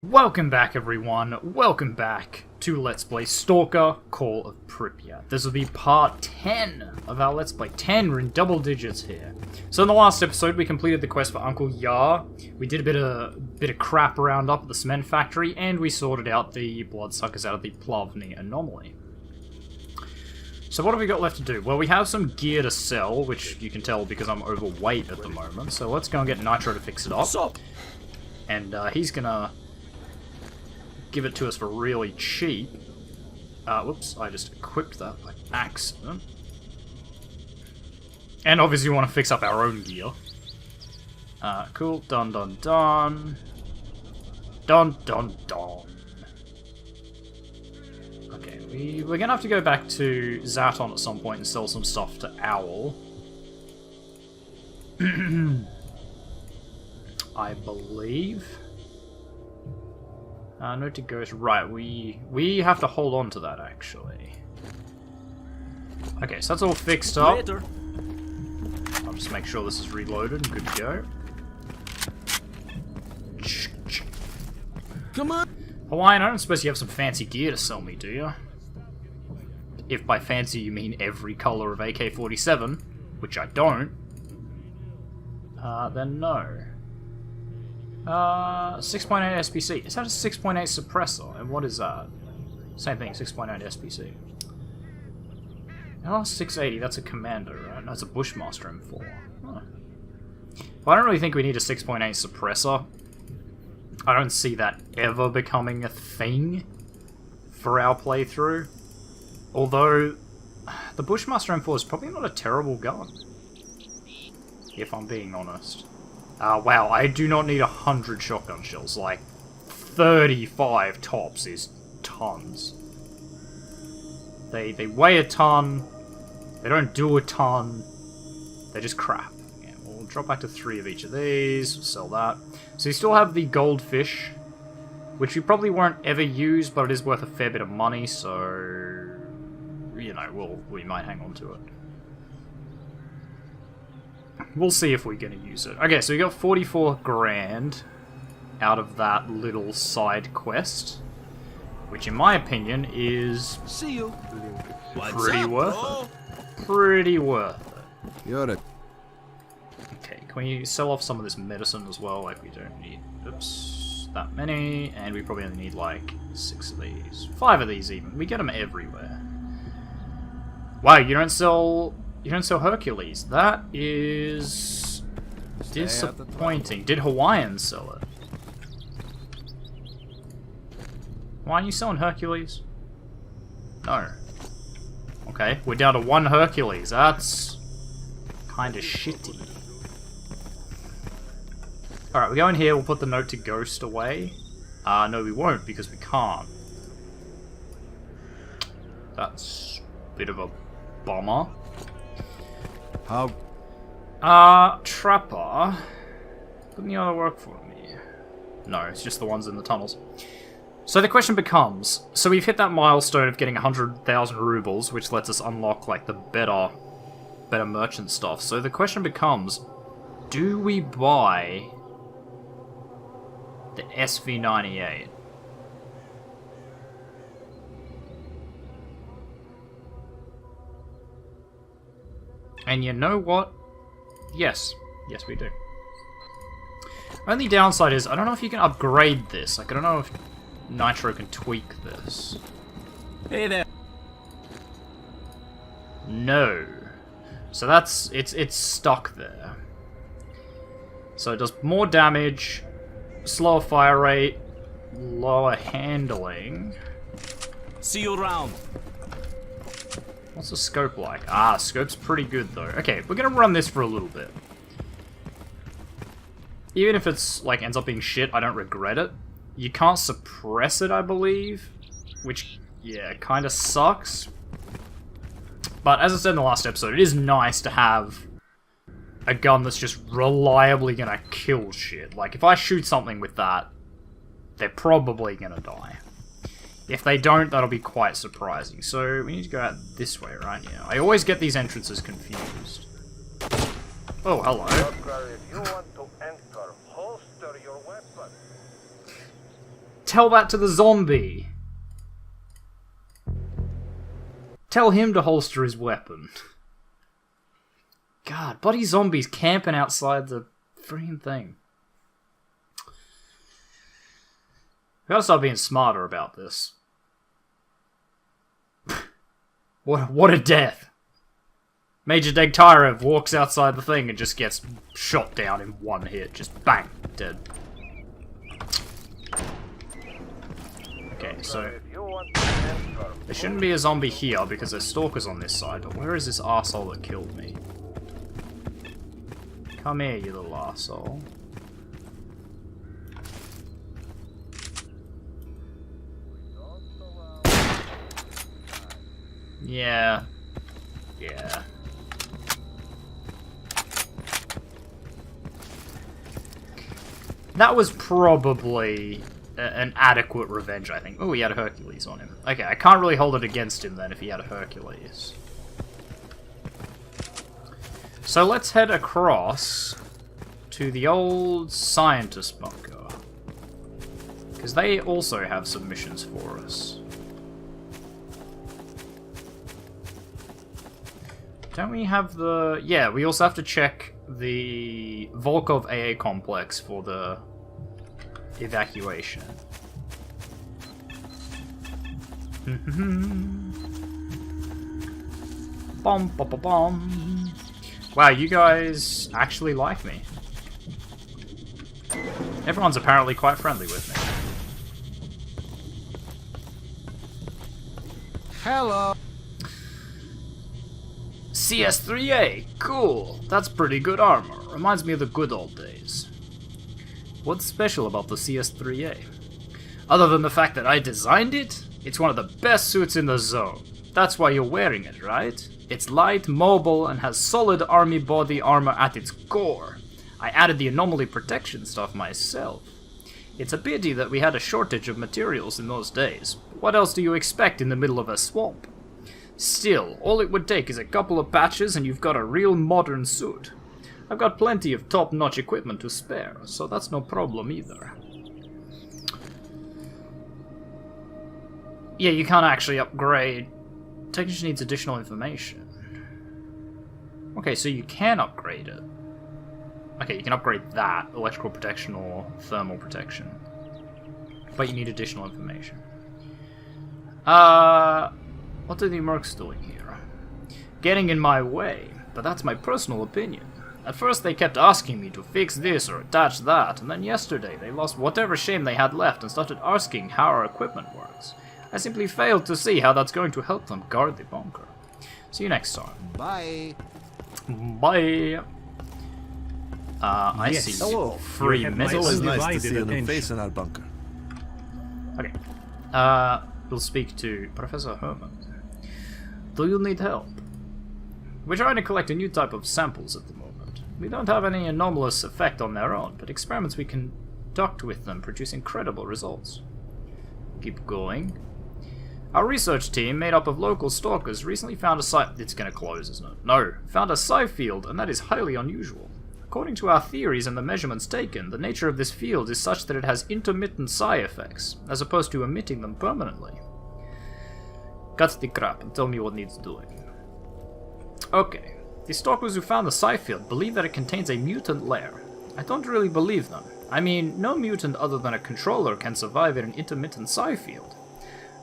Welcome back, everyone. Welcome back to Let's Play S.T.A.L.K.E.R Call of Pripyat. This will be part 10 of our Let's Play. 10, we're in double digits here. So in the last episode, we completed the quest for Uncle Yar. We did a bit of crap around up at the cement factory, and we sorted out the bloodsuckers out of the Plavny anomaly. So what have we got left to do? Well, we have some gear to sell, which you can tell because I'm overweight at the moment. So let's go and get Nitro to fix it up. And he's gonna give it to us for really cheap. Whoops, I just equipped that by accident. And obviously we want to fix up our own gear. Cool. Dun dun dun. Dun dun dun. Okay, we're gonna have to go back to Zaton at some point and sell some stuff to Owl. I believe. Note to Ghost. Right, we have to hold on to that, actually. Okay, so that's all fixed up. Later. I'll just make sure this is reloaded and good to go. Come on. Hawaiian, I don't suppose you have some fancy gear to sell me, do you? If by fancy you mean every color of AK-47, which I don't, then no. 6.8 SPC. Is that a 6.8 suppressor? And what is that? Same thing, 6.8 SPC. Oh, 680, that's a commando, right? That's a Bushmaster M4. Huh. Well, I don't really think we need a 6.8 suppressor. I don't see that ever becoming a thing for our playthrough. Although, the Bushmaster M4 is probably not a terrible gun. If I'm being honest. Wow, I do not need 100 shotgun shells. Like, 35 tops is tons. They weigh a ton. They don't do a ton. They're just crap. Yeah, we'll drop back to 3 of each of these. Sell that. So you still have the goldfish, which we probably won't ever use, but it is worth a fair bit of money, so you know, we might hang on to it. We'll see if we're going to use it. Okay, so we got 44 grand out of that little side quest, which in my opinion is See you. pretty worth it. Pretty worth it. You're it. Okay, can we sell off some of this medicine as well? Like, we don't need, oops, that many, and we probably only need like 6 of these. 5 of these even. We get them everywhere. Wow, you don't sell Hercules. That is disappointing. Did Hawaiian sell it? Why aren't you selling Hercules? No. Okay, we're down to 1 Hercules. That's kind of shitty. Alright, we go in here, we'll put the note to Ghost away. No we won't, because we can't. That's a bit of a bummer. How? Trapper. Couldn't the other work for me? No, it's just the ones in the tunnels. So the question becomes, so we've hit that milestone of getting 100,000 rubles, which lets us unlock, like, the better merchant stuff. So the question becomes, do we buy the SV98? And you know what? Yes. Yes, we do. Only downside is, I don't know if you can upgrade this. Like, I don't know if Nitro can tweak this. Hey there. No. So that's, it's stuck there. So it does more damage, slower fire rate, lower handling. See you around. What's the scope like? Ah, scope's pretty good though. Okay, we're gonna run this for a little bit. Even if it's, like, ends up being shit, I don't regret it. You can't suppress it, I believe. Which, yeah, kinda sucks. But as I said in the last episode, it is nice to have a gun that's just reliably gonna kill shit. Like, if I shoot something with that, they're probably gonna die. If they don't, that'll be quite surprising. So, we need to go out this way, right? Yeah. I always get these entrances confused. Oh, hello. If you want to enter, holster your weapon. Tell that to the zombie. Tell him to holster his weapon. God, bloody zombies camping outside the freaking thing. We gotta start being smarter about this. What a death. Major Degtyrev walks outside the thing and just gets shot down in one hit. Just bang, dead. Okay, so there shouldn't be a zombie here because there's stalkers on this side, but where is this arsehole that killed me? Come here, you little arsehole. Yeah. Yeah. That was probably an adequate revenge, I think. Oh, he had a Hercules on him. Okay, I can't really hold it against him then if he had a Hercules. So let's head across to the old scientist bunker. Because they also have some missions for us. Don't we have the... Yeah, we also have to check the Volkov AA complex for the evacuation. Bom, bom, bom, bom. Wow, you guys actually like me. Everyone's apparently quite friendly with me. Hello. CS3A, cool. That's pretty good armor. Reminds me of the good old days. What's special about the CS3A? Other than the fact that I designed it, it's one of the best suits in the zone. That's why you're wearing it, right? It's light, mobile, and has solid army body armor at its core. I added the anomaly protection stuff myself. It's a pity that we had a shortage of materials in those days. What else do you expect in the middle of a swamp? Still, all it would take is a couple of patches and you've got a real modern suit. I've got plenty of top-notch equipment to spare, so that's no problem either. Yeah, you can't actually upgrade. Technician needs additional information. Okay, so you can upgrade it. Okay, you can upgrade that, electrical protection or thermal protection. But you need additional information. What are the mercs doing here? Getting in my way, but that's my personal opinion. At first they kept asking me to fix this or attach that, and then yesterday they lost whatever shame they had left and started asking how our equipment works. I simply failed to see how that's going to help them guard the bunker. See you next time. Bye. Bye. I see. Hello. 3 minutes. It's always nice to Divided see a new attention. face in our bunker. Okay. We'll speak to Professor Herman. Do you need help? We're trying to collect a new type of samples at the moment. We don't have any anomalous effect on their own, but experiments we conduct with them produce incredible results. Keep going. Our research team, made up of local stalkers, recently found a site... It's gonna close, isn't it? No. Found a psi field, and that is highly unusual. According to our theories and the measurements taken, the nature of this field is such that it has intermittent psi effects, as opposed to emitting them permanently. Cut the crap and tell me what needs doing. Okay. The stalkers who found the psi field believe that it contains a mutant lair. I don't really believe them. I mean, no mutant other than a controller can survive in an intermittent psi field.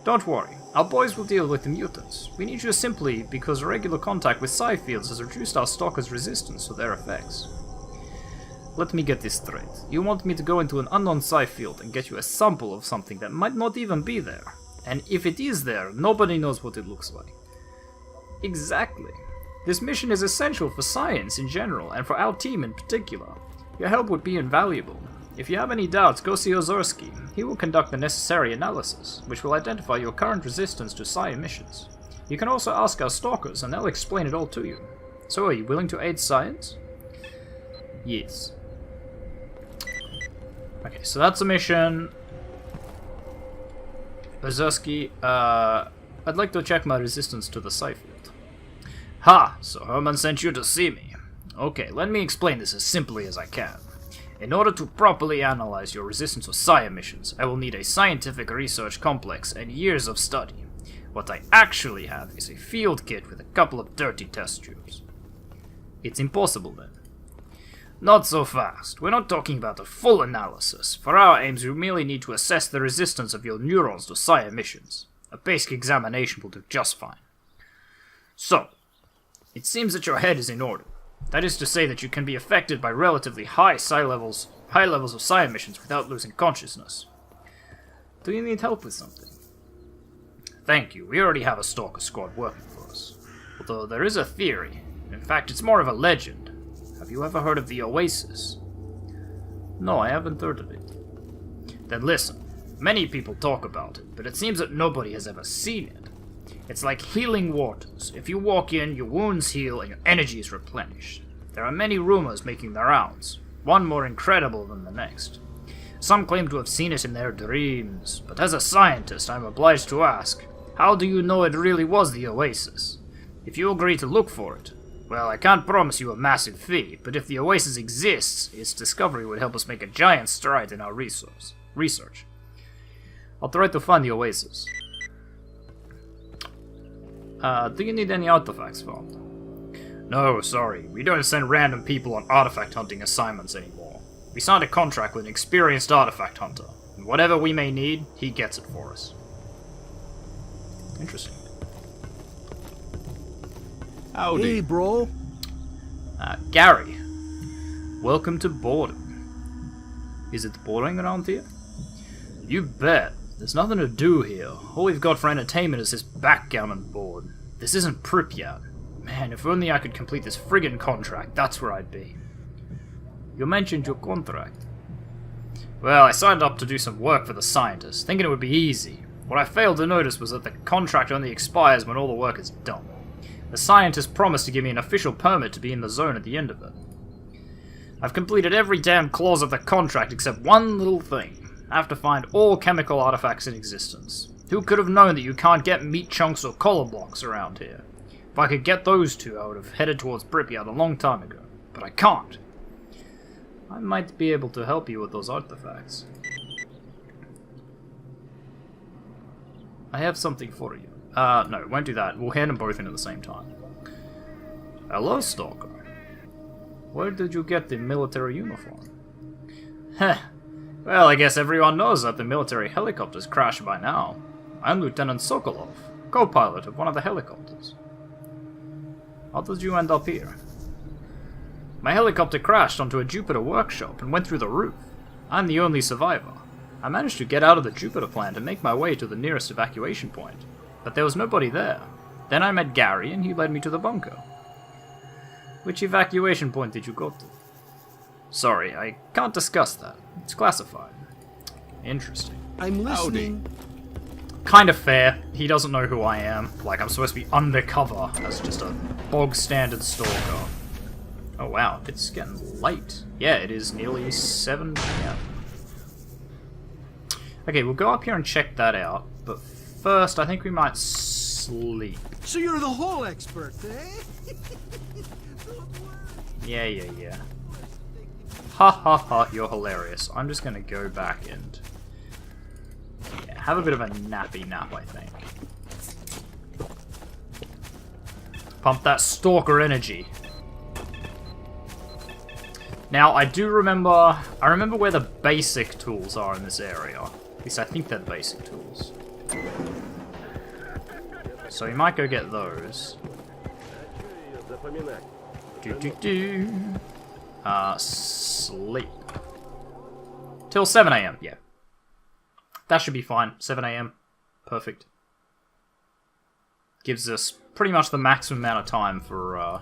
Don't worry, our boys will deal with the mutants. We need you simply because regular contact with psi fields has reduced our stalkers' resistance to their effects. Let me get this straight. You want me to go into an unknown psi field and get you a sample of something that might not even be there. And if it is there, nobody knows what it looks like. Exactly. This mission is essential for science in general, and for our team in particular. Your help would be invaluable. If you have any doubts, go see Ozorski. He will conduct the necessary analysis, which will identify your current resistance to psi emissions. You can also ask our stalkers, and they'll explain it all to you. So are you willing to aid science? Yes. Okay, so that's a mission. Ozorski, I'd like to check my resistance to the psi field. Ha! So Herman sent you to see me. Okay, let me explain this as simply as I can. In order to properly analyze your resistance to psi emissions, I will need a scientific research complex and years of study. What I actually have is a field kit with a couple of dirty test tubes. It's impossible then. Not so fast. We're not talking about a full analysis. For our aims, we merely need to assess the resistance of your neurons to psi emissions. A basic examination will do just fine. So, it seems that your head is in order. That is to say that you can be affected by relatively high levels of psi emissions without losing consciousness. Do you need help with something? Thank you. We already have a S.T.A.L.K.E.R squad working for us. Although there is a theory. In fact, it's more of a legend. Have you ever heard of the Oasis? No, I haven't heard of it. Then listen. Many people talk about it, but it seems that nobody has ever seen it. It's like healing waters. If you walk in, your wounds heal and your energy is replenished. There are many rumors making the rounds, one more incredible than the next. Some claim to have seen it in their dreams, but as a scientist, I'm obliged to ask, how do you know it really was the Oasis? If you agree to look for it, well, I can't promise you a massive fee, but if the Oasis exists, its discovery would help us make a giant stride in our research. I'll try to find the Oasis. Do you need any artifacts found? No, sorry. We don't send random people on artifact hunting assignments anymore. We signed a contract with an experienced artifact hunter, and whatever we may need, he gets it for us. Interesting. Howdy. Hey, bro. Gary. Welcome to boredom. Is it boring around here? You bet. There's nothing to do here. All we've got for entertainment is this backgammon board. This isn't Pripyat. Man, if only I could complete this friggin' contract, that's where I'd be. You mentioned your contract. Well, I signed up to do some work for the scientists, thinking it would be easy. What I failed to notice was that the contract only expires when all the work is done. The scientists promised to give me an official permit to be in the zone at the end of it. I've completed every damn clause of the contract except one little thing. I have to find all chemical artifacts in existence. Who could have known that you can't get meat chunks or collar blocks around here? If I could get those two, I would have headed towards Pripyat a long time ago. But I can't. I might be able to help you with those artifacts. I have something for you. No, won't do that. We'll hand them both in at the same time. Hello, Stalker. Where did you get the military uniform? Heh. Well, I guess everyone knows that the military helicopters crashed by now. I'm Lieutenant Sokolov, co-pilot of one of the helicopters. How did you end up here? My helicopter crashed onto a Jupiter workshop and went through the roof. I'm the only survivor. I managed to get out of the Jupiter plant and make my way to the nearest evacuation point, but there was nobody there. Then I met Gary and he led me to the bunker. Which evacuation point did you go to? Sorry, I can't discuss that. It's classified. Interesting. I'm listening. Kind of fair. He doesn't know who I am. Like, I'm supposed to be undercover as just a bog-standard stalker. Oh wow, it's getting late. Yeah, it is nearly 7 p.m. Okay, we'll go up here and check that out. But first, I think we might sleep. So you're the whole expert, eh? Yeah. Ha ha ha, you're hilarious. I'm just gonna go back and have a bit of a nappy nap, I think. Pump that stalker energy. Now, I remember where the basic tools are in this area. At least I think they're the basic tools. So we might go get those. Sleep. Till 7 AM, yeah. That should be fine. 7 AM. Perfect. Gives us pretty much the maximum amount of time for a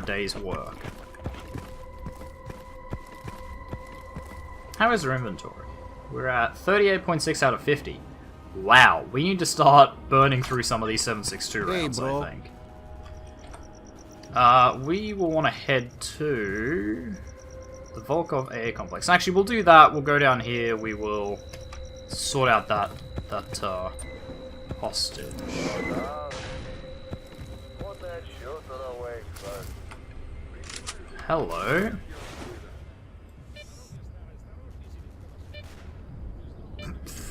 day's work. How is our inventory? We're at 38.6 out of 50. Wow, we need to start burning through some of these 7.62 rounds, bro. I think. We will want to head to the Volkov AA complex. Actually, we'll do that. We'll go down here. We will sort out that hostage. Hello.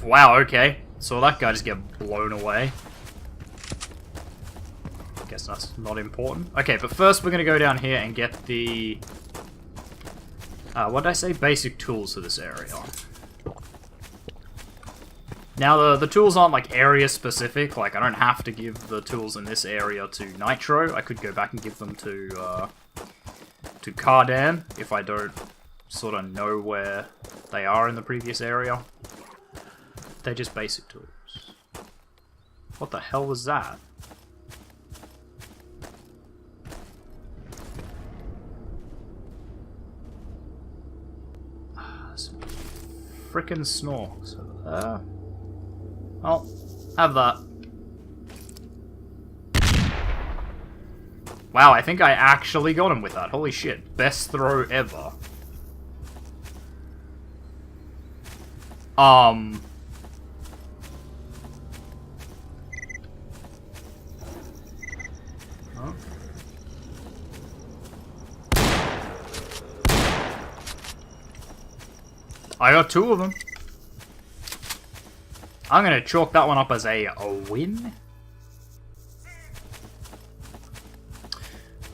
Wow, okay. Saw that guy just get blown away. Guess that's not important. Okay, but first we're gonna go down here and get the... what did I say? Basic tools for this area. Now, the tools aren't, like, area-specific. Like, I don't have to give the tools in this area to Nitro. I could go back and give them to Cardan, if I don't sort of know where they are in the previous area. They're just basic tools. What the hell was that? Some frickin' snorks over there. Well, have that. Wow, I think I actually got him with that. Holy shit. Best throw ever. Huh? I got 2 of them. I'm gonna chalk that one up as a win.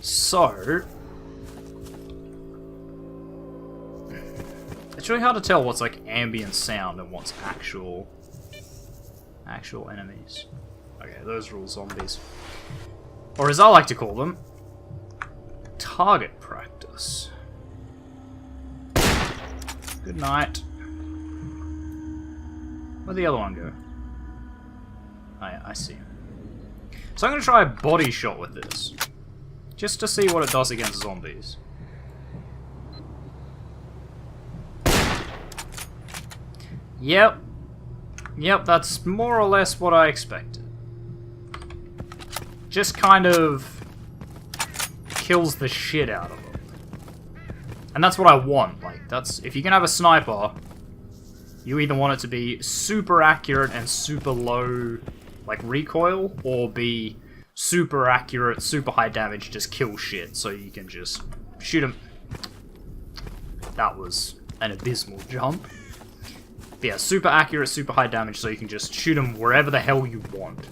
So... it's really hard to tell what's like ambient sound and what's actual enemies. Okay, those are all zombies. Or as I like to call them, target practice. Good night. Where'd the other one go? Oh, yeah, I see him. So I'm going to try a body shot with this. Just to see what it does against zombies. Yep. Yep, that's more or less what I expected. Just kind of kills the shit out of them. And that's what I want. Like, that's... if you can have a sniper, you either want it to be super accurate and super low, like, recoil, or be super accurate, super high damage, just kill shit, so you can just shoot them. That was an abysmal jump. But yeah, super accurate, super high damage, so you can just shoot them wherever the hell you want.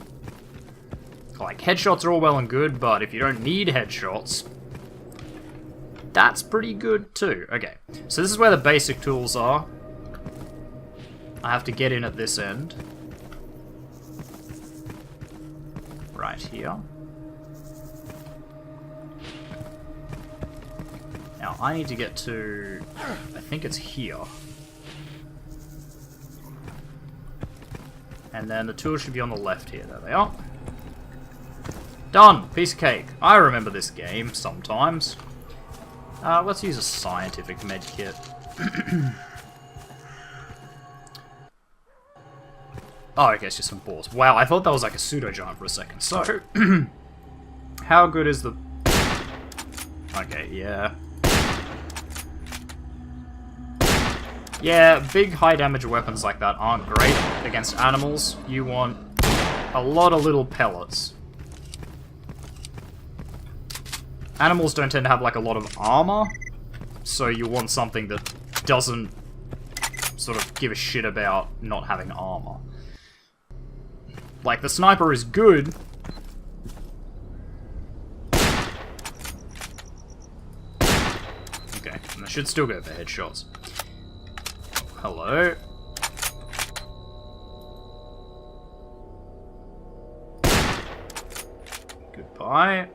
Like, headshots are all well and good, but if you don't need headshots, that's pretty good too. Okay, so this is where the basic tools are. I have to get in at this end. Right here. Now, I need to get to... I think it's here. And then the tools should be on the left here. There they are. Done! Piece of cake. I remember this game sometimes. Let's use a scientific medkit. Oh, okay, it's just some balls. Wow, I thought that was like a pseudo-giant for a second. So, how good is the... okay, yeah. Yeah, big high damage weapons like that aren't great against animals. You want a lot of little pellets. Animals don't tend to have like a lot of armor, so you want something that doesn't sort of give a shit about not having armor. Like, the sniper is good. Okay, and I should still go for headshots. Hello. Goodbye.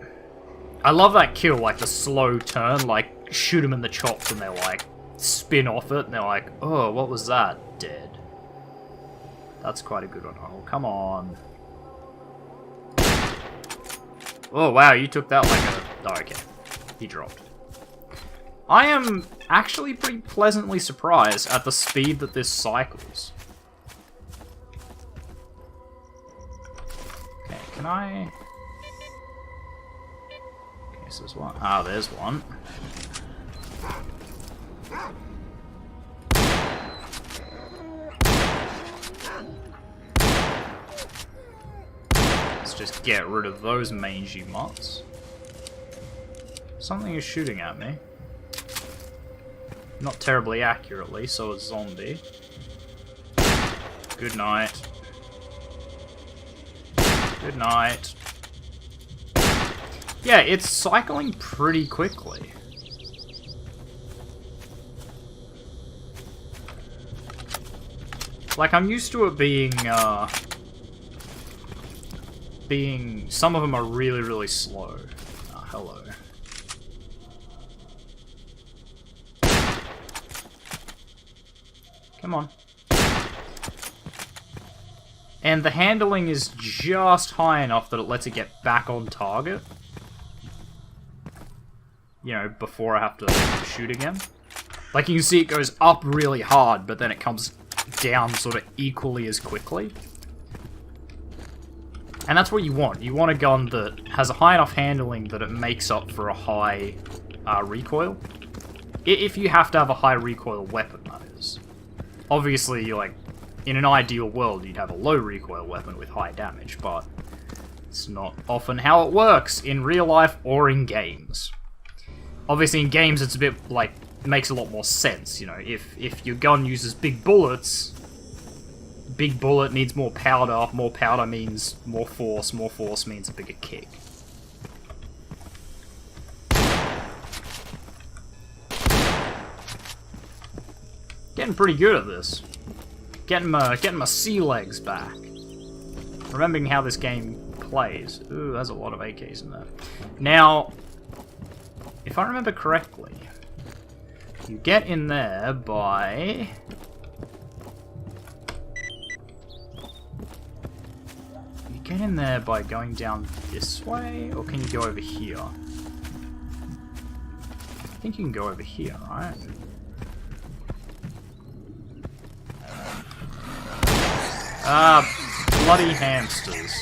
I love that kill, like the slow turn, like shoot them in the chops and they're like spin off it and they're like, oh, what was that? Dead. That's quite a good one. Oh, come on. Oh, wow, you took that like a... oh, okay. He dropped. I am actually pretty pleasantly surprised at the speed that this cycles. Okay, can I... okay, so there's one. Ah, there's one. Let's just get rid of those mangy mutts. Something is shooting at me. Not terribly accurately, so a zombie. Good night. Good night. Yeah, it's cycling pretty quickly. Like, I'm used to it being, some of them are really, really slow. Oh, hello. Come on. And the handling is just high enough that it lets it get back on target. You know, before I have to shoot again. Like, you can see it goes up really hard, but then it comes down sort of equally as quickly. And that's what you want. You want a gun that has a high enough handling that it makes up for a high recoil. If you have to have a high recoil weapon, that is. Obviously, like, in an ideal world, you'd have a low recoil weapon with high damage, but it's not often how it works in real life or in games. Obviously, in games, it's a bit, like, makes a lot more sense, you know. If your gun uses big bullets, big bullet needs more powder means more force means a bigger kick. Getting pretty good at this. Getting my sea legs back. Remembering how this game plays. Ooh, there's a lot of AKs in there. Now, if I remember correctly, you get in there by... You get in there by going down this way, or can you go over here? I think you can go over here, right? Bloody hamsters.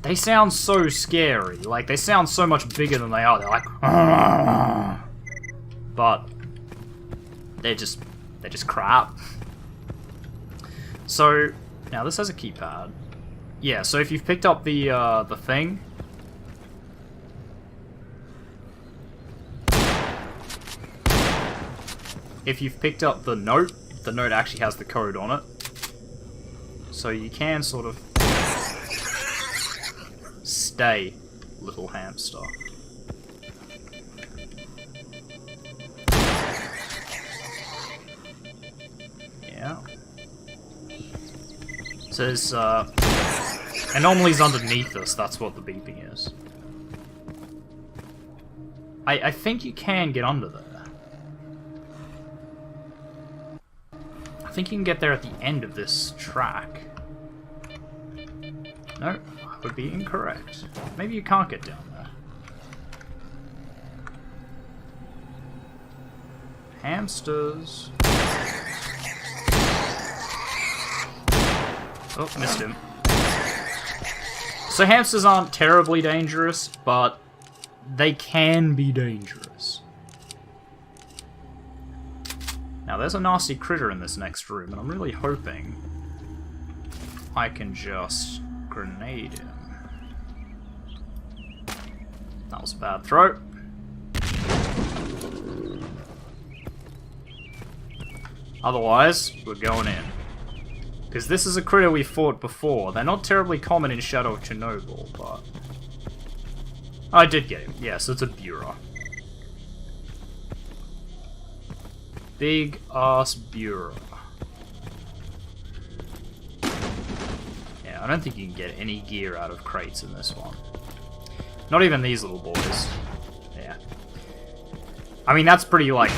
They sound so scary. Like, they sound so much bigger than they are. They're like... Argh! But... They're just crap. So, now this has a keypad. Yeah, so if you've picked up the thing... If you've picked up the note actually has the code on it. So you can sort of stay, little hamster. Yeah. So there's anomalies underneath us, that's what the beeping is. I think you can get under there. I think you can get there at the end of this track. No, I would be incorrect. Maybe you can't get down there. Hamsters. Oh, missed him. So hamsters aren't terribly dangerous, but they can be dangerous. Now, there's a nasty critter in this next room, and I'm really hoping I can just grenade him. That was a bad throw. Otherwise, we're going in. Because this is a critter we fought before. They're not terribly common in Shadow of Chernobyl, but... I did get him. Yes, it's a Bureau. Big ass Bureau. Yeah, I don't think you can get any gear out of crates in this one. Not even these little boys. Yeah. I mean, that's pretty, like,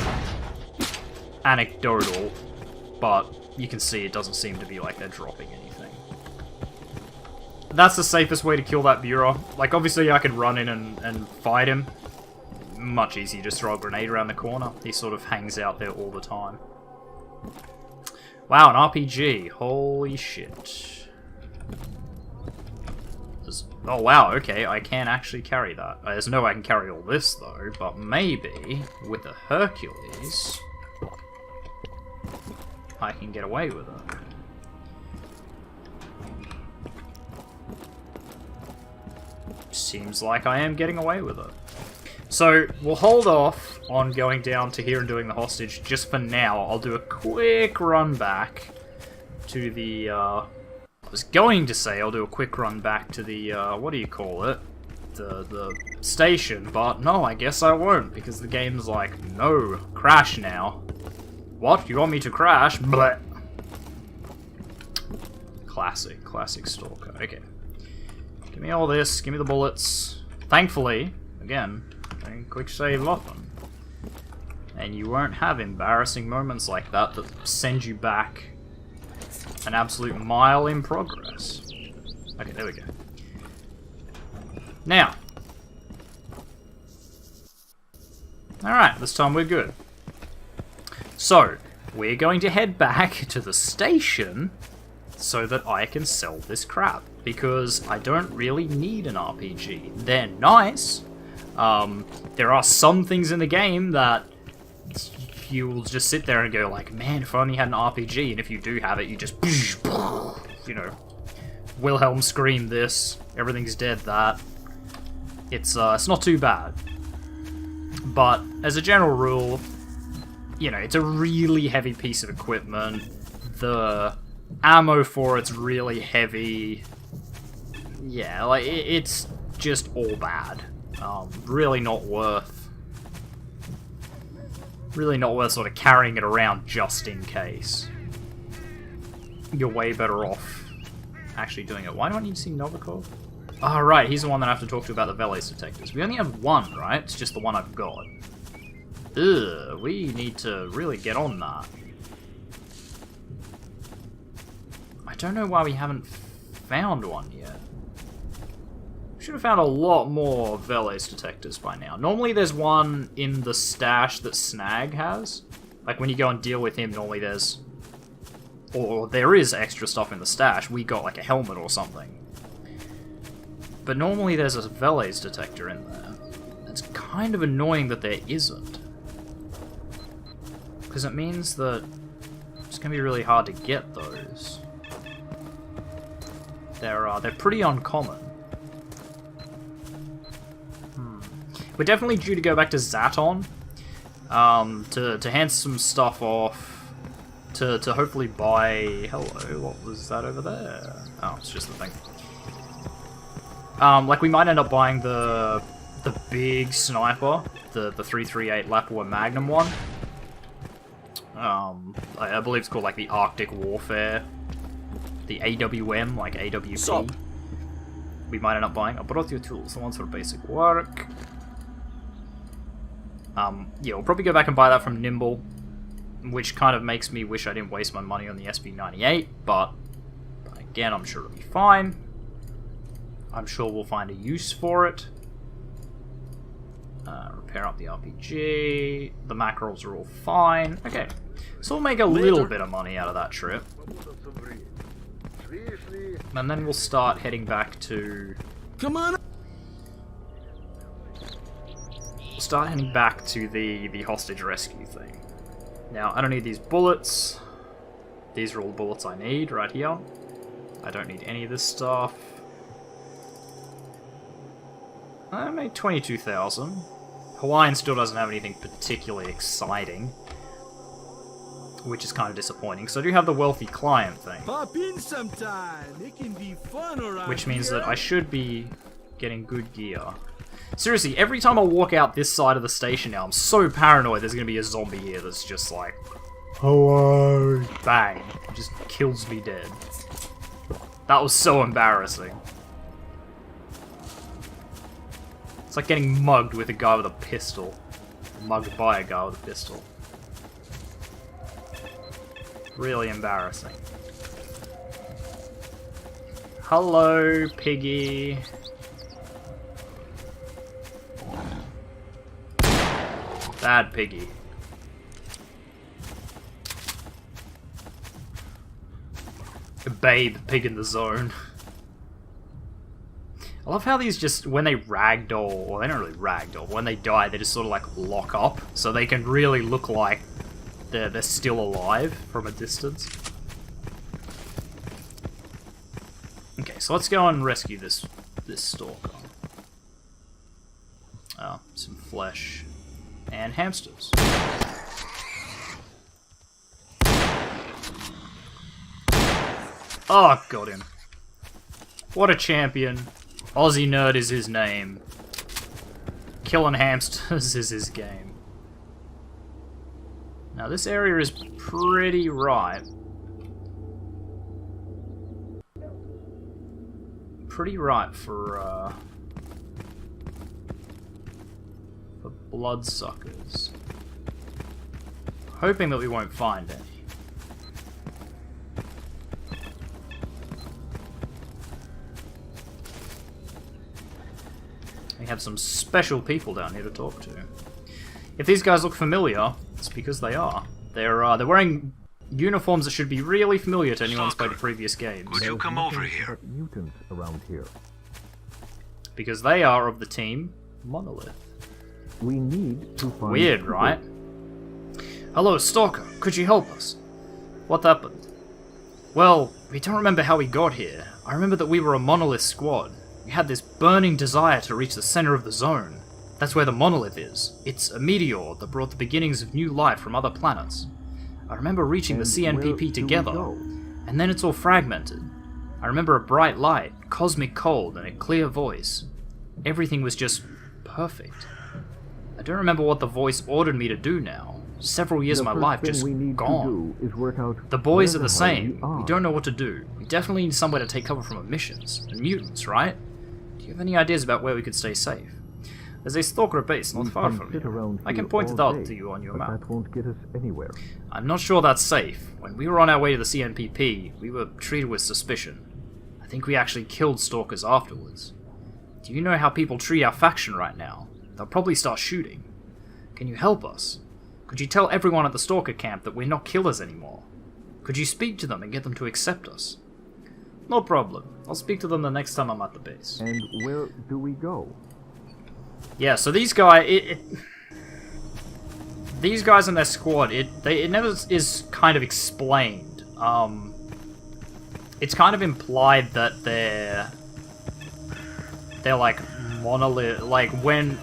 anecdotal, but you can see it doesn't seem to be like they're dropping anything. That's the safest way to kill that Bureau. Like, obviously I could run in and fight him. Much easier, just throw a grenade around the corner. He sort of hangs out there all the time. Wow, an RPG. Holy shit. Oh wow, okay, I can actually carry that. There's no way I can carry all this though, but maybe with a Hercules I can get away with it. Seems like I am getting away with it. So, we'll hold off on going down to here and doing the hostage just for now. I'll do a quick run back to the, I was going to say I'll do a quick run back to the, what do you call it? The station, but no, I guess I won't, because the game's like, no, crash now. What? You want me to crash? Bleh. Classic Stalker. Okay. Give me all this, give me the bullets. Thankfully, again, quick save often. And you won't have embarrassing moments like that that send you back an absolute mile in progress. Okay, there we go. Now. Alright, this time we're good. So, we're going to head back to the station so that I can sell this crap. Because I don't really need an RPG. They're nice. There are some things in the game that you will just sit there and go like, man, if I only had an RPG, and if you do have it, you just, you know, Wilhelm scream this, everything's dead that. It's not too bad. But, as a general rule, you know, it's a really heavy piece of equipment. The ammo for it's really heavy. Yeah, like, it's just all bad. Really not worth sort of carrying it around just in case. You're way better off actually doing it. Why do I need to see Novikov? Oh, right, he's the one that I have to talk to about the valet detectors. We only have one, right? It's just the one I've got. Ugh, we need to really get on that. I don't know why we haven't found one yet. Should have found a lot more valet detectors by now. Normally there's one in the stash that Snag has. Like when you go and deal with him, normally there's... Or there is extra stuff in the stash. We got like a helmet or something. But normally there's a valet detector in there. It's kind of annoying that there isn't. Because it means that it's going to be really hard to get those. They're pretty uncommon. We're definitely due to go back to Zaton, to hand some stuff off, to hopefully buy... Hello, what was that over there? Oh, it's just the thing. Like, we might end up buying the big sniper, the 338 Lapua Magnum one. I believe it's called, like, the Arctic Warfare. The AWM, like AWP. Stop. We might end up buying. I brought your tools, the ones for basic work. Yeah, we'll probably go back and buy that from Nimble, which kind of makes me wish I didn't waste my money on the SB98, but again, I'm sure it'll be fine. I'm sure we'll find a use for it. Repair up the RPG. The mackerels are all fine. Okay, so we'll make a little bit of money out of that trip. And then we'll start heading back to... Come on! Start heading back to the hostage rescue thing. Now, I don't need these bullets. These are all the bullets I need right here. I don't need any of this stuff. I made 22,000. Hawaiian still doesn't have anything particularly exciting, which is kind of disappointing. So I do have the wealthy client thing, Pop in sometime. It can be fun around which means here. that I should be getting good gear. Seriously, every time I walk out this side of the station now, I'm so paranoid there's going to be a zombie here that's just like, hello, bang, it just kills me dead. That was so embarrassing. It's like getting mugged with a guy with a pistol. Mugged by a guy with a pistol. Really embarrassing. Hello, piggy. Bad piggy. Babe, pig in the zone. I love how these just, when they ragdoll, well, they don't really ragdoll, but when they die, they just sort of like lock up, so they can really look like they're still alive from a distance. Okay, so let's go and rescue this stalker. Oh, some flesh. And hamsters. Oh, got him. What a champion. TheOzzieNerd is his name. Killing hamsters is his game. Now this area is pretty ripe. Pretty ripe for bloodsuckers. Hoping that we won't find any. We have some special people down here to talk to. If these guys look familiar, it's because they are. They're wearing uniforms that should be really familiar to anyone who's played the previous games. Would you come over here? Mutants around here. Because they are of the team Monolith. We need to find Weird, people. right? Hello, Stalker. Could you help us? What happened? Well, we don't remember how we got here. I remember that we were a Monolith squad. We had this burning desire to reach the center of the zone. That's where the Monolith is. It's a meteor that brought the beginnings of new life from other planets. I remember reaching the And CNPP where do we together, go? and then it's all fragmented. I remember a bright light, cosmic cold, and a clear voice. Everything was just perfect. I don't remember what the voice ordered me to do now. Several years of my life just we need gone. To do is work out The boys are where the hell same. we are. We don't know what to do. We definitely need somewhere to take cover from emissions. And mutants, right? Do you have any ideas about where we could stay safe? There's a stalker base not We far can from sit here. around I can here point all it out day, to you on your but map. That won't get us anywhere. I'm not sure that's safe. When we were on our way to the CNPP, we were treated with suspicion. I think we actually killed stalkers afterwards. Do you know how people treat our faction right now? They'll probably start shooting. Can you help us? Could you tell everyone at the stalker camp that we're not killers anymore? Could you speak to them and get them to accept us? No problem. I'll speak to them the next time I'm at the base. And where do we go? Yeah, so these guys, these guys in their squad, it never is kind of explained. It's kind of implied that they're like monolith, like when...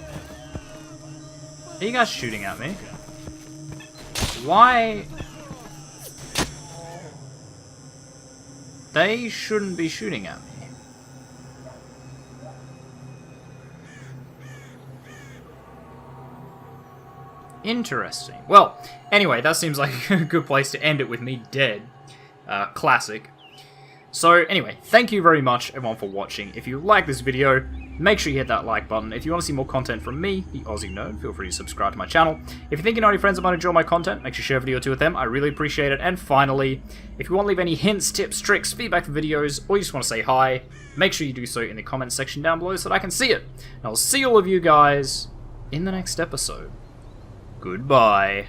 Are you guys shooting at me? Why? They shouldn't be shooting at me. Interesting. Well, anyway, that seems like a good place to end it with me dead. Classic. So, anyway, thank you very much, everyone, for watching. If you like this video, make sure you hit that like button. If you want to see more content from me, the Aussie Nerd, feel free to subscribe to my channel. If you think you know any friends that might enjoy my content, make sure you share a video or two with them. I really appreciate it. And finally, if you want to leave any hints, tips, tricks, feedback for videos, or you just want to say hi, make sure you do so in the comments section down below so that I can see it. And I'll see all of you guys in the next episode. Goodbye.